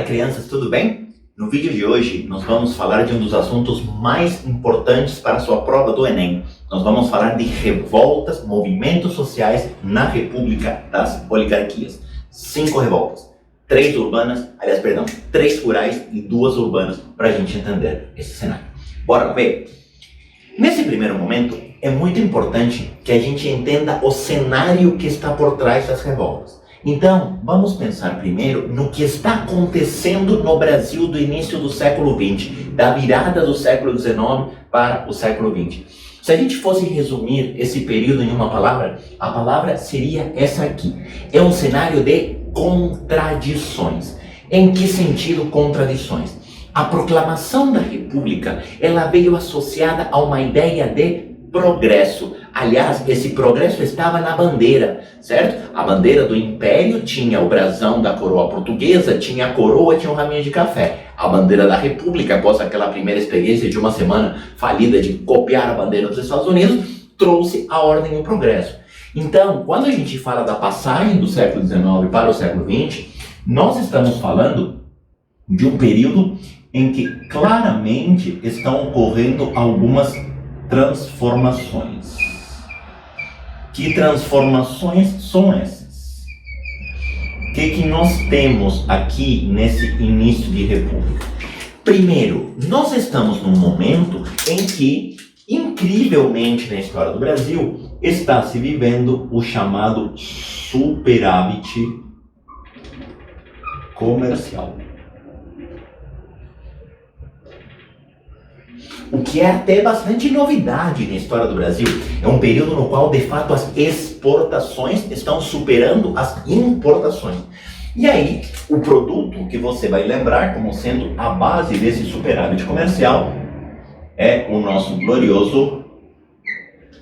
crianças, tudo bem? No vídeo de hoje, nós vamos falar de um dos assuntos mais importantes para a sua prova do Enem. Nós vamos falar de revoltas, movimentos sociais na República das Oligarquias. 5 revoltas. 3 rurais e 2 urbanas, para a gente entender esse cenário. Bora ver? Nesse primeiro momento, é muito importante que a gente entenda o cenário que está por trás das revoltas. Então, vamos pensar primeiro no que está acontecendo no Brasil do início do século XX, da virada do século XIX para o século XX. Se a gente fosse resumir esse período em uma palavra, a palavra seria essa aqui. É um cenário de contradições. Em que sentido contradições? A proclamação da República, ela veio associada a uma ideia de progresso. Aliás, esse progresso estava na bandeira, certo? A bandeira do Império tinha o brasão da coroa portuguesa, tinha a coroa, tinha um raminho de café. A bandeira da República, após aquela primeira experiência de uma semana falida de copiar a bandeira dos Estados Unidos, trouxe a ordem e o progresso. Então, quando a gente fala da passagem do século XIX para o século XX, nós estamos falando de um período em que claramente estão ocorrendo algumas transformações. Que transformações são essas? O que nós temos aqui nesse início de república? Primeiro, nós estamos num momento em que, incrivelmente na história do Brasil, está se vivendo o chamado superávit comercial. O que é até bastante novidade na história do Brasil. É um período no qual, de fato, as exportações estão superando as importações. E aí, o produto que você vai lembrar como sendo a base desse superávit comercial é o nosso glorioso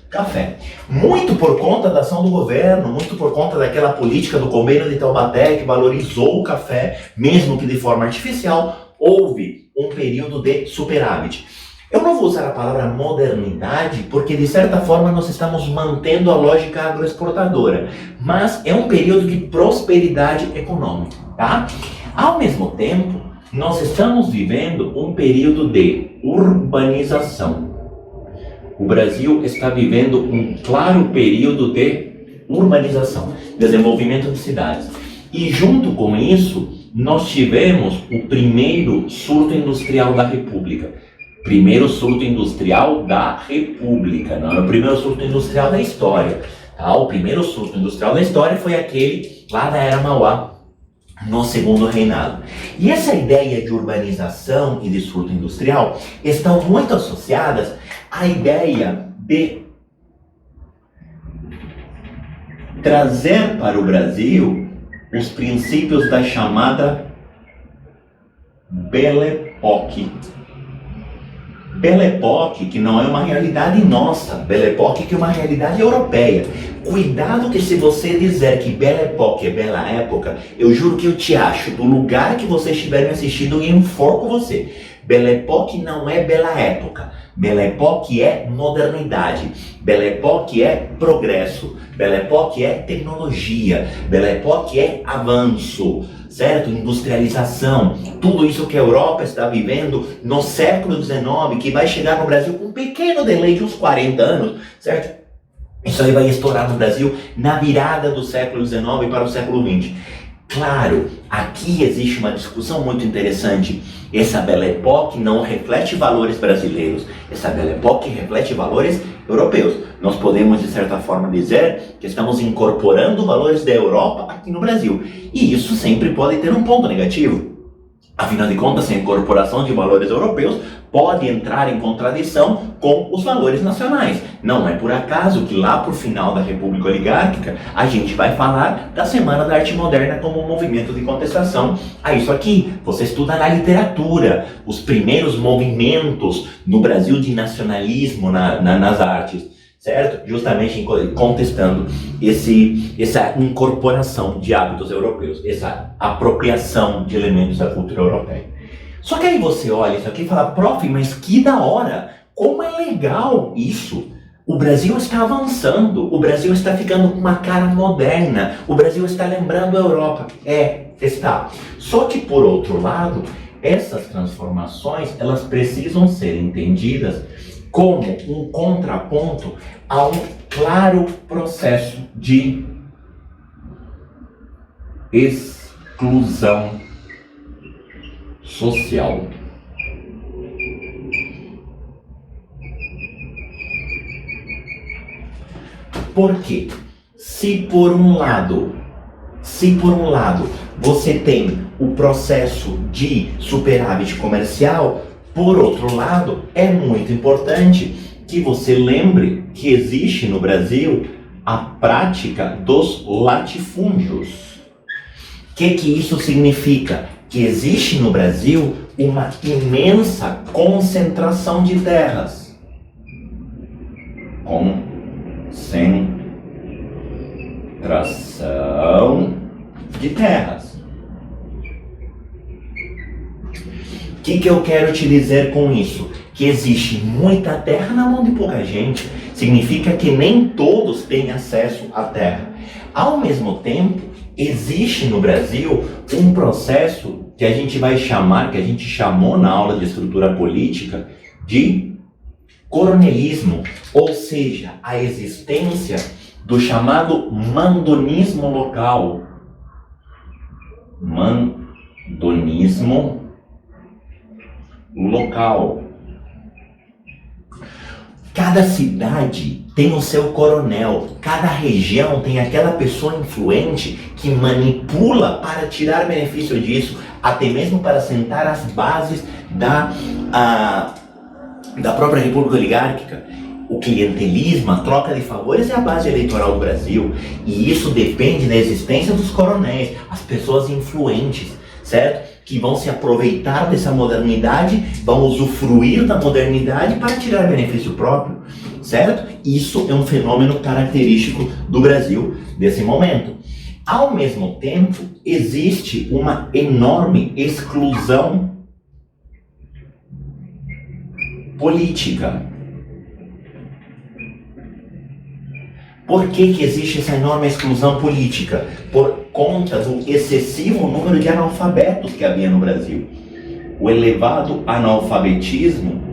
café. Muito por conta da ação do governo, muito por conta daquela política do convênio de Taubaté que valorizou o café, mesmo que de forma artificial, houve um período de superávit. Eu não vou usar a palavra modernidade porque, de certa forma, nós estamos mantendo a lógica agroexportadora, mas é um período de prosperidade econômica, tá? Ao mesmo tempo, nós estamos vivendo um período de urbanização. O Brasil está vivendo um claro período de urbanização, desenvolvimento de cidades. E junto com isso, nós tivemos o primeiro surto industrial da República. Primeiro surto industrial da República, não é o primeiro surto industrial da história. Tá? O primeiro surto industrial da história foi aquele lá da Era Mauá, no segundo reinado. E essa ideia de urbanização e de surto industrial estão muito associadas à ideia de trazer para o Brasil os princípios da chamada Belle Époque. Belle Époque, que não é uma realidade nossa, Belle Époque que é uma realidade europeia. Cuidado que se você dizer que Belle Époque é bela época, eu juro que eu te acho do lugar que você estiver me assistindo e enforco você. Belle Époque não é bela época. Belle Époque é modernidade. Belle Époque é progresso. Belle Époque é tecnologia. Belle Époque é avanço, certo? Industrialização. Tudo isso que a Europa está vivendo no século XIX, que vai chegar no Brasil com um pequeno delay de uns 40 anos, certo? Isso aí vai estourar no Brasil na virada do século XIX para o século XX. Claro, aqui existe uma discussão muito interessante. Essa Belle Époque não reflete valores brasileiros. Essa Belle Époque reflete valores europeus. Nós podemos, de certa forma, dizer que estamos incorporando valores da Europa aqui no Brasil. E isso sempre pode ter um ponto negativo. Afinal de contas, a incorporação de valores europeus pode entrar em contradição com os valores nacionais. Não é por acaso que lá por final da República Oligárquica a gente vai falar da Semana da Arte Moderna como um movimento de contestação a isso aqui. Você estuda na literatura os primeiros movimentos no Brasil de nacionalismo nas artes, certo? Justamente contestando essa incorporação de hábitos europeus, essa apropriação de elementos da cultura europeia. Só que aí você olha isso aqui e fala, prof, mas que da hora, como é legal isso. O Brasil está avançando, o Brasil está ficando com uma cara moderna, o Brasil está lembrando a Europa. Está. Só que, por outro lado, essas transformações, elas precisam ser entendidas como um contraponto a um claro processo de exclusão social. Por quê? Se por um lado você tem o processo de superávit comercial, por outro lado, é muito importante que você lembre que existe no Brasil a prática dos latifúndios. O que isso significa? Que existe no Brasil uma imensa concentração de terras. Concentração de terras. O que eu quero te dizer com isso? Que existe muita terra na mão de pouca gente. Significa que nem todos têm acesso à terra. Ao mesmo tempo, existe no Brasil um processo que a gente vai chamar, que a gente chamou na aula de estrutura política, de coronelismo, ou seja, a existência do chamado mandonismo local. Mandonismo local. Cada cidade tem o seu coronel, cada região tem aquela pessoa influente que manipula para tirar benefício disso, até mesmo para sentar as bases da própria república oligárquica. O clientelismo, a troca de favores é a base eleitoral do Brasil, e isso depende da existência dos coronéis, as pessoas influentes, certo? Que vão se aproveitar dessa modernidade, vão usufruir da modernidade para tirar benefício próprio, certo? Isso é um fenômeno característico do Brasil desse momento. Ao mesmo tempo, existe uma enorme exclusão política. Por que existe essa enorme exclusão política? Por conta do excessivo número de analfabetos que havia no Brasil. O elevado analfabetismo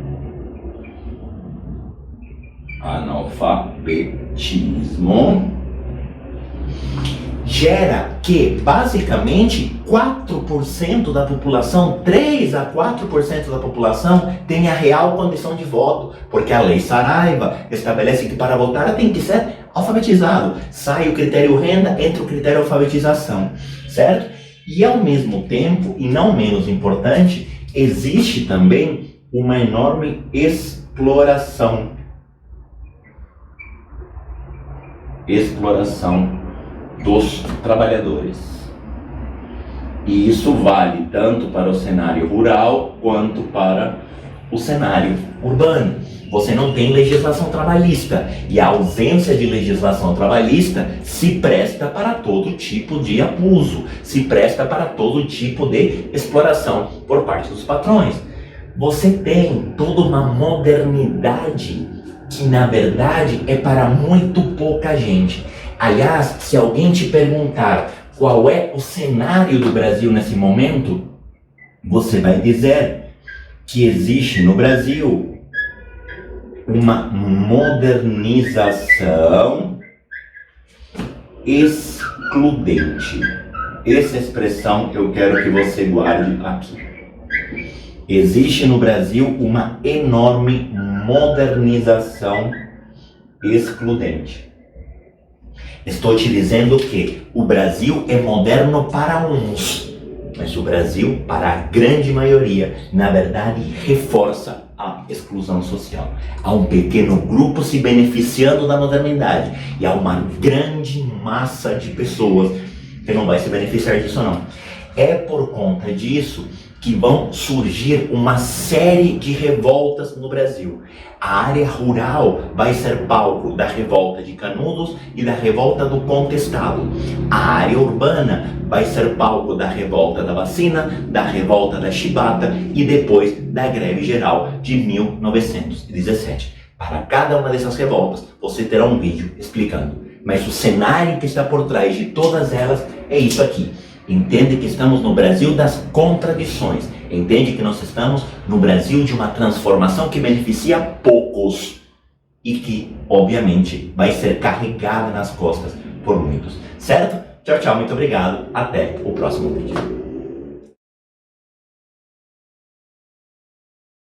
gera que, basicamente, 4% da população, 3 a 4% da população tem a real condição de voto, porque a Lei Saraiva estabelece que para votar tem que ser alfabetizado. Sai o critério renda, entra o critério alfabetização, certo? E ao mesmo tempo, e não menos importante, existe também uma enorme exploração dos trabalhadores. E isso vale tanto para o cenário rural quanto para o cenário urbano. Você não tem legislação trabalhista, e a ausência de legislação trabalhista se presta para todo tipo de abuso, se presta para todo tipo de exploração por parte dos patrões. Você tem toda uma modernidade que, na verdade, é para muito pouca gente. Aliás, se alguém te perguntar qual é o cenário do Brasil nesse momento, você vai dizer que existe no Brasil uma modernização excludente. Essa expressão eu quero que você guarde aqui. Existe no Brasil uma enorme modernização excludente. Estou te dizendo que o Brasil é moderno para uns, mas o Brasil, para a grande maioria, na verdade, reforça a exclusão social. Há um pequeno grupo se beneficiando da modernidade e há uma grande massa de pessoas que não vai se beneficiar disso não. É por conta disso que vão surgir uma série de revoltas no Brasil. A área rural vai ser palco da revolta de Canudos e da revolta do Contestado. A área urbana vai ser palco da revolta da vacina, da revolta da chibata e depois da greve geral de 1917. Para cada uma dessas revoltas, você terá um vídeo explicando. Mas o cenário que está por trás de todas elas é isso aqui. Entende que estamos no Brasil das contradições. Entende que nós estamos no Brasil de uma transformação que beneficia poucos e que, obviamente, vai ser carregada nas costas por muitos. Certo? Tchau, tchau, muito obrigado. Até o próximo vídeo.